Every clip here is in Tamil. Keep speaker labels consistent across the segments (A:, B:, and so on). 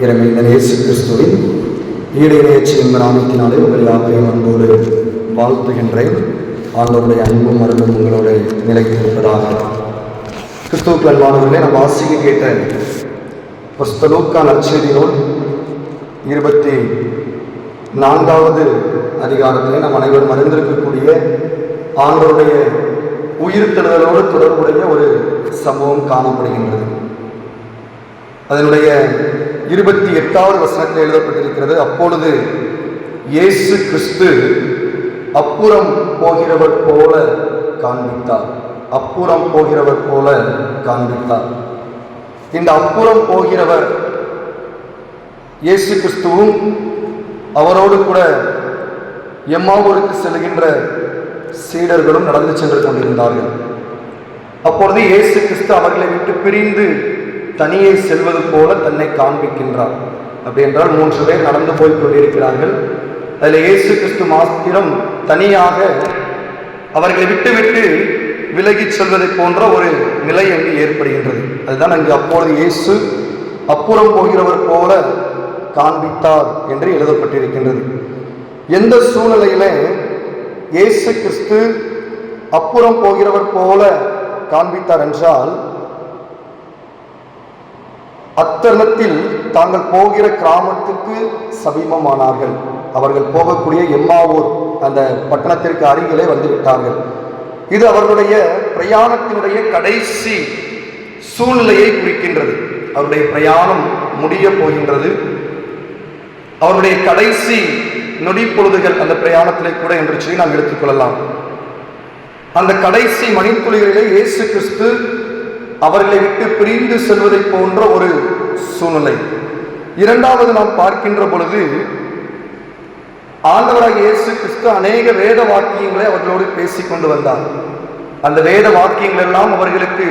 A: இறைமையின் இயேசு கிறிஸ்துவின் ஈடு இணையச்சி என்ற நாமத்தினாலே உங்களை யாவரையும் அன்போடு வாழ்த்துகின்றேன். ஆண்டவருடைய அன்பும் அருளும் உங்களோடு நிலைத்திருப்பதாக. கிறிஸ்துவுக்கு அன்பானவர்களே, நாம் வாசிக்க கேட்ட பரிசுத்த லூக்கா நற்செய்தி நூல் 24வது அதிகாரத்திலே நாம் அனைவரும் அறிந்திருக்கக்கூடிய ஆண்டவருடைய உயிர்த்தெழுதலோடு தொடர்புடைய ஒரு சம்பவம் காணப்படுகின்றது. அதனுடைய 28வது வசனத்தில் எழுதப்பட்டிருக்கிறது, அப்பொழுது இயேசு கிறிஸ்து அப்புறம் போகிறவர் போல காண்பித்தார். அப்புறம் போகிறவர் போல காண்பித்தார். இந்த அப்புறம் போகிறவர் இயேசு கிறிஸ்துவும் அவரோடு கூட எம்மாவூருக்கு செல்கின்ற சீடர்களும் நடந்து சென்று கொண்டிருந்தார்கள். அப்பொழுது இயேசு கிறிஸ்து அவர்களை விட்டு பிரிந்து தனியே செல்வது போல தன்னை காண்பிக்கின்றார். அப்படி என்றால் 3 பேர் நடந்து போய் கொண்டிருக்கிறார்கள். அதில் இயேசு கிறிஸ்து மாத்திரம் தனியாக அவர்களை விட்டு விலகி செல்வதை போன்ற ஒரு நிலை அங்கு ஏற்படுகின்றது. அதுதான் அங்கு அப்பொழுது இயேசு அப்புறம் போகிறவர் போல காண்பித்தார் என்று எழுதப்பட்டிருக்கின்றது. எந்த சூழ்நிலையில இயேசு கிறிஸ்து அப்புறம் போகிறவர் போல காண்பித்தார் என்றால், அத்தருணத்தில் தாங்கள் போகிற கிராமத்துக்கு சமீபமானார்கள். அவர்கள் போகக்கூடிய எம்மாவூர் அந்த பட்டணத்திற்கு அருகிலே வந்துவிட்டார்கள். இது அவர்களுடைய பிரயாணத்தினுடைய கடைசி சூழ்நிலையை குறிக்கின்றது. அவருடைய பிரயாணம் முடிய போகின்றது. அவருடைய கடைசி நொடி பொழுதுகள் அந்த பிரயாணத்திலே கூட என்று சொல்லி நாம் எடுத்துக்கொள்ளலாம். அந்த கடைசி மணித்துளிகளிலே இயேசு கிறிஸ்து அவர்களை விட்டு பிரிந்து செல்வதை போன்ற ஒரு சூழ்நிலை. இரண்டாவது நாம் பார்க்கின்ற பொழுது, ஆண்டவராக இயேசு கிறிஸ்து அநேக வேத வாக்கியங்களை அவர்களோடு பேசிக்கொண்டு வந்தார். அந்த வேத வாக்கியங்கள் எல்லாம் அவர்களுக்கு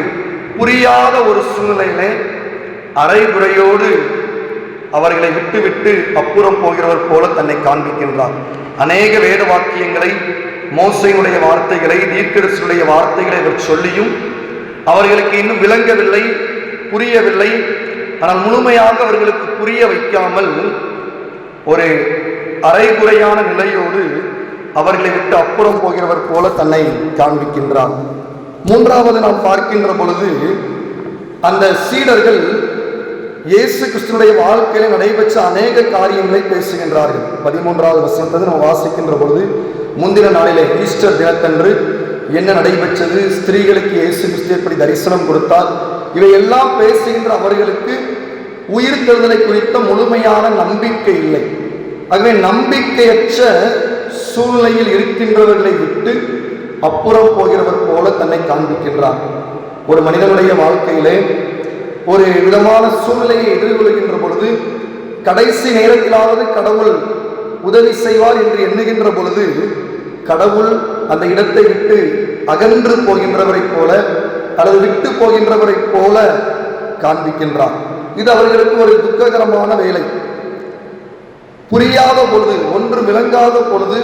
A: புரியாத ஒரு சூழ்நிலையிலே அரைகுறையோடு அவர்களை விட்டு அப்புறம் போகிறவர் போல தன்னை காண்பிக்கின்றார். அநேக வேத வாக்கியங்களை, மோசையினுடைய வார்த்தைகளை, தீர்க்கதரிசியுடைய வார்த்தைகளை அவர் சொல்லியும் அவர்களுக்கு இன்னும் விளங்கவில்லை, புரியவில்லை. ஆனால் முழுமையாக அவர்களுக்கு புரிய வைக்காமல் ஒரு அரைகுறையான நிலையோடு அவர்களை விட்டு அப்புறம் போகிறவர் போல தன்னை காண்பிக்கின்றார். மூன்றாவது நாம் பார்க்கின்ற பொழுது, அந்த சீடர்கள் இயேசு கிறிஸ்துடைய வாழ்க்கையில நடைபெற்ற அநேக காரியங்களை பேசுகின்றார்கள். 13வது வசனத்தை நாம் வாசிக்கின்ற பொழுது, முந்தின நாளிலே ஈஸ்டர் தினத்தன்று என்ன நடைபெற்றது, ஸ்திரீகளுக்கு இயேசு கிறிஸ்து எப்படி தரிசனம் கொடுத்தார், இவையெல்லாம் பேசுகின்ற அவர்களுக்கு உயிர்த்தெழுதலை குறித்த முழுமையான நம்பிக்கை இல்லை. ஆகவே நம்பிக்கையற்ற சூழ்நிலையில் இருக்கின்றவர்களை விட்டு அப்புறம் போகிறவர் போல தன்னை காண்பிக்கின்றார். ஒரு மனிதனுடைய வாழ்க்கையிலே ஒரு விதமான சூழ்நிலையை எதிர்கொள்கின்ற பொழுது, கடைசி நேரத்திலாவது கடவுள் உதவி செய்வார் என்று எண்ணுகின்ற பொழுது, கடவுள் அந்த இடத்தை விட்டு அகன்று போகின்றவரை போல அல்லது விட்டு போகின்றவரை போல காண்பிக்கின்றார். இது அவர்களுக்கு ஒரு துக்ககரமான வேலை. புரியாத பொழுது, ஒன்று விளங்காத பொழுது,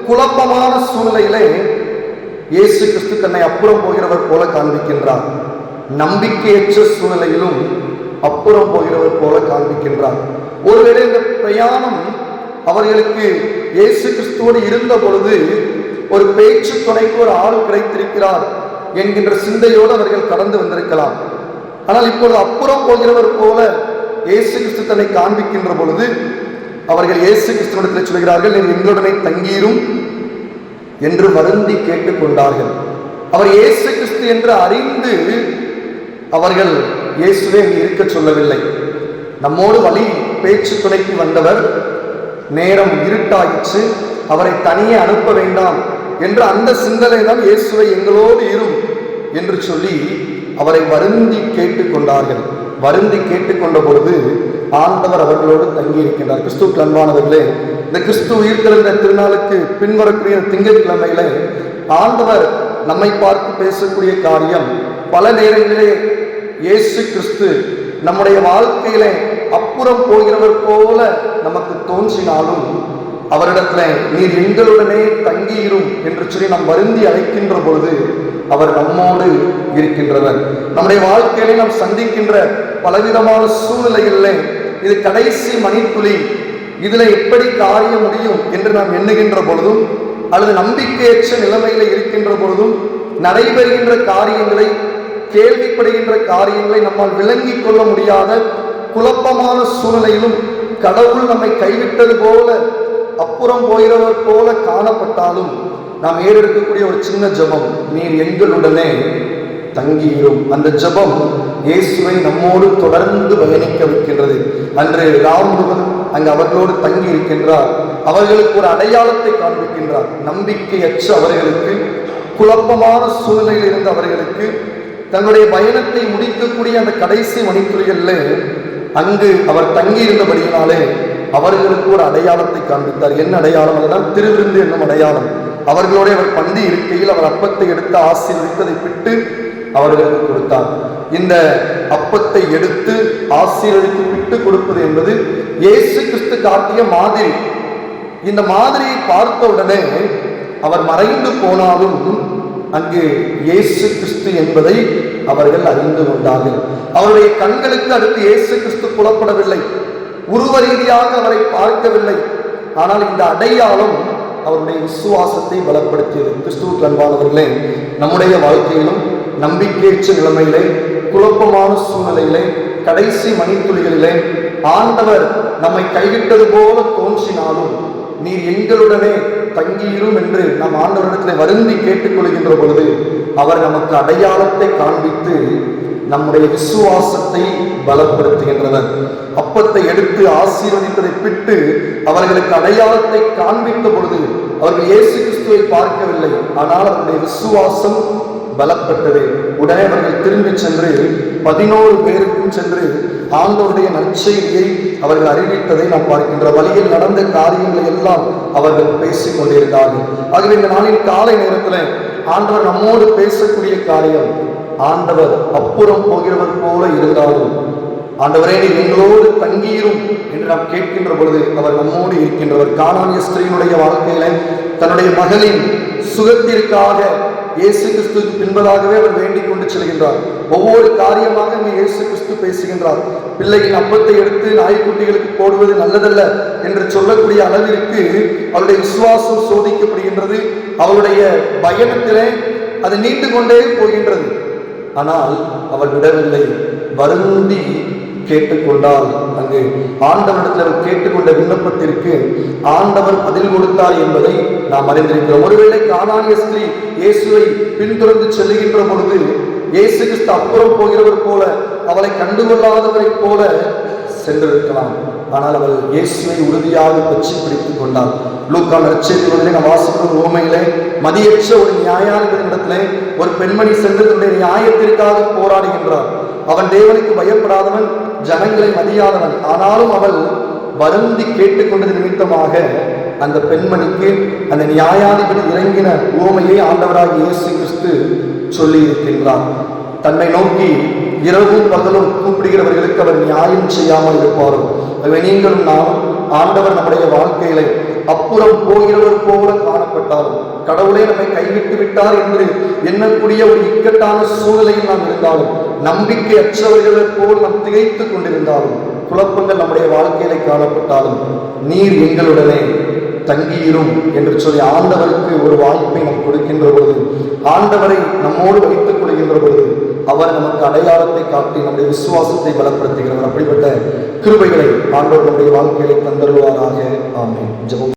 A: குழப்பமான சூழ்நிலையிலே இயேசு கிறிஸ்து தன்னை அப்புறம் போகிறவர் போல காண்பிக்கின்றார். நம்பிக்கையற்ற சூழ்நிலையிலும் அப்புறம் போகிறவர் போல காண்பிக்கின்றார். ஒருவேளை இந்த பிரயாணம் அவர்களுக்கு இயேசு கிறிஸ்துவோடு இருந்த பொழுது ஒரு பேச்சு துணைக்கு ஒரு ஆள் கிடைத்திருக்கிறார் என்கின்ற சிந்தையோடு அவர்கள் கடந்து வந்திருக்கலாம். ஆனால் இப்பொழுது அப்புறம் போகிறவர் போல இயேசு கிறிஸ்து தன்னை காண்பிக்கின்ற பொழுது அவர்கள் இயேசு கிறிஸ்துவிடத்தில் சொல்கிறார்கள், நீ எங்களுடனே தங்கீரும் என்று வருந்தி கேட்டுக்கொண்டார்கள். அவர் இயேசு கிறிஸ்து என்று அறிந்து அவர்கள் இயேசுவே இங்கு இருக்க சொல்லவில்லை. நம்மோடு வழி பேச்சு துணைக்கு வந்தவர், நேரம் இருட்டாயிற்று, அவரை தனியே அனுப்ப வேண்டாம் என்ற அந்த சிந்தனை தான் இயேசுவை எங்களோடு இரும் என்று சொல்லி அவரை வருந்தி கேட்டுக்கொண்டார்கள். வருந்தி கேட்டுக்கொண்ட பொழுது ஆண்டவர் அவர்களோடு தங்கி இருக்கின்றார். கிறிஸ்துவுக்கு அன்பானவர்களே, இந்த கிறிஸ்து உயிர்த்தெழுந்த திருநாளுக்கு பின்வரக்கூடிய திங்கட்கிழமையில ஆண்டவர் நம்மை பார்த்து பேசக்கூடிய காரியம், பல நேரங்களிலே இயேசு கிறிஸ்து நம்முடைய வாழ்க்கையில அப்புறம் போகிறவர் போல நமக்கு தோன்றினாலும் அவரிடத்துல நீர் எங்களுடனே தங்கியிரும் என்று சொல்லி நாம் வருந்தி அழைக்கின்ற பொழுது அவர் நம்மோடு இருக்கின்றவர். நம்முடைய வாழ்க்கையிலே நாம் சந்திக்கின்ற பலவிதமான சூழ்நிலைகளிலே இது கடைசி மணித்துளி, இதுல எப்படி காரியம் முடியும் என்று நாம் எண்ணுகின்ற பொழுதும், அல்லது நம்பிக்கையற்ற நிலைமையில இருக்கின்ற பொழுதும், நடைபெறுகின்ற காரியங்களை, கேள்விப்படுகின்ற காரியங்களை நம்மால் விளங்கிக் கொள்ள முடியாத குழப்பமான சூழ்நிலையிலும் கடவுள் நம்மை கைவிட்டது போல, அப்புறம் போகிறவர் போல காணப்பட்டாலும் நாம் ஏறெடுக்கக்கூடிய ஒரு சின்ன ஜெபம், நீர் எங்களுடனே தங்கியிரும். அந்த ஜெபம் இயேசுவை நம்மோடு தொடர்ந்து பயணிக்க வைக்கின்றது. அன்று ராம் முழுவதும் அங்கு அவர்களோடு தங்கி இருக்கின்றார். அவர்களுக்கு ஒரு அடையாளத்தை காண்பிக்கின்றார். நம்பிக்கையற்ற அவர்களுக்கு, குழப்பமான சூழ்நிலையில் இருந்த அவர்களுக்கு, தங்களுடைய பயணத்தை முடிக்கக்கூடிய அந்த கடைசி மணித்துளிகளில் அங்கு அவர் தங்கி இருந்தபடியினாலே அவர்களுக்கு ஒரு அடையாளத்தை காண்பித்தார். என்ன அடையாளம்? அதுதான் திருவிருந்து என்னும் அடையாளம். அவர்களோட அவர் பந்தி இருக்கையில் அவர் அப்பத்தை எடுத்து ஆசீர்வதித்ததை விட்டு அவர்களுக்கு கொடுத்தார். இந்த அப்பத்தை எடுத்து ஆசீர்வதித்து விட்டு கொடுப்பது என்பது இயேசு கிறிஸ்து காட்டிய மாதிரி. இந்த மாதிரியை பார்த்த உடனே அவர் மறைந்து போனாலும் அங்கு இயேசு கிறிஸ்து என்பதை அவர்கள் அறிந்து கொண்டார்கள். அவருடைய கண்களுக்கு அடுத்து இயேசு கிறிஸ்து புலப்படவில்லை, உருவ ரீதியாக அவரை பார்க்கவில்லை. ஆனால் இந்த அடையாளம் அவருடைய விசுவாசத்தை பலப்படுத்தியது. கிறிஸ்துவுக்கு அன்பானவர்களே, நம்முடைய வாழ்க்கையிலும் நம்பிக்கையற்ற நிலைமையிலே, குழப்பமான சூழ்நிலையிலே, கடைசி மணித்துளிகளிலே ஆண்டவர் நம்மை கைவிட்டது போல தோன்றினாலும் நீர் எங்களுடனே தங்கியிரும் என்று நம் ஆண்டவரிடத்தில் வருந்தி கேட்டுக்கொள்கின்ற பொழுது அவர் நமக்கு அடையாளத்தை காண்பித்து நம்முடைய விசுவாசத்தை பலப்படுத்துகின்றனர். அப்பத்தை எடுத்து ஆசீர்வதித்ததை விட்டு அவர்களுக்கு அடையாளத்தை காண்பித்த பொழுது அவர்கள் இயேசு கிறிஸ்துவை பார்க்கவில்லை, ஆனால் அவருடைய விசுவாசம் பலப்பட்டது. உடனே அவர்கள் திரும்பி சென்று 11 பேருக்கும் சென்று ஆண்டவருடைய நற்செய்தியை அவர்கள் அறிவித்ததை நாம் பார்க்கின்ற வழியில் நடந்த காரியங்களை எல்லாம் அவர்கள் பேசிக் கொண்டிருந்தார்கள். ஆகவே இந்த நாளின் காலை நேரத்தில் ஆண்டவர் நம்மோடு பேசக்கூடிய காரியம், ஆண்டவர் அப்புறம் போகிறவர் போல இருந்தாலும் ஆண்டவரே நீ எங்களோடு தங்கியிரும் என்று நாம் கேட்கின்ற பொழுது அவர் நம்மோடு இருக்கின்றவர். கானானிய ஸ்திரீயினுடைய வாழ்க்கையில தன்னுடைய மகளின் சுகத்திற்காக இயேசு கிறிஸ்துவுக்கு பின்பதாகவே அவர் வேண்டிக் கொண்டு செல்கின்றார். ஒவ்வொரு காரியமாக இயேசு கிறிஸ்து பேசுகின்றார். பிள்ளையின் அப்பத்தை எடுத்து நாய்க்குட்டிகளுக்கு போடுவது நல்லதல்ல என்று சொல்லக்கூடிய அளவிற்கு அவருடைய விசுவாசம் சோதிக்கப்படுகின்றது. அவருடைய பயணத்திலே அது நீண்டு கொண்டே போகின்றது. ஆனால் அவள் விடவில்லை, வருந்தி கேட்டுக்கொண்டால் அங்கு ஆண்டவரிடத்தில் அவர் கேட்டுக்கொண்ட விண்ணப்பத்திற்கு ஆண்டவர் பதில் கொடுத்தார் என்பதை நாம் அறிந்திருக்கிறோம். ஒருவேளை கானானிய ஸ்திரீ இயேசுவை பின்தொடர்ந்து செல்லுகின்ற பொழுது இயேசு கிறிஸ்து அப்புறம் போகிறவர் போல, அவளை கண்டுகொள்ளாதவரை போல சென்றிருக்கலாம். ஆனால் அவள் இயேசுவை உறுதியாக பற்றி பிடித்துக் கொண்டாள். லூக்கா நற்செய்தியிலே நாம் வாசிக்கும் உவமையிலே மதியற்ற ஒரு நியாயாதிபதியிடத்திலே ஒரு பெண்மணி சென்று தன்னுடைய நியாயத்திற்காக போராடுகின்றார். அவன் தேவனுக்கு பயப்படாதவன், ஜனங்களை மதியாதவன். ஆனாலும் அவள் வருந்தி கேட்டுக்கொண்டது நிமித்தமாக அந்த பெண்மணிக்கு அந்த நியாயாதிபதி இறங்கின உவமையை ஆண்டவராக இயேசு கிறிஸ்து சொல்லி இருக்கின்றார். தன்னை நோக்கி இரவும் பகலும் கூப்பிடுகிறவர்களுக்கு அவர் நியாயம் செய்யாமல் இருப்பாரோ. நீங்களும் நானும் ஆண்டவர் நம்முடைய வாழ்க்கையிலே அப்புறம் போகிறவர் போல காணப்பட்டாலும், கடவுளே நம்மை கைவிட்டு விட்டார் என்று எண்ணக்கூடிய ஒரு இக்கட்டான சூழ்நிலையில் நாம் இருந்தாலும், நம்பிக்கை அற்றவர்களை போல் நாம் திகைத்துக் கொண்டிருந்தாலும், குழப்பங்கள் நம்முடைய வாழ்க்கையில காணப்பட்டாலும், நீர் எங்களுடனே தங்கியிரும் என்று சொல்லி ஆண்டவருக்கு ஒரு வாய்ப்பை நாம் கொடுக்கின்ற பொழுது, ஆண்டவரை நம்மோடு வைத்துக் கொள்கின்ற பொழுது அவர் நமக்கு அடையாளத்தை காட்டி நம்முடைய விசுவாசத்தை பலப்படுத்துகிறவர். அப்படிப்பட்ட கிருபைகளை ஆண்டவர் நம்முடைய வாழ்க்கையிலே தந்தருவாராக. ஆமென். ஜெபம்.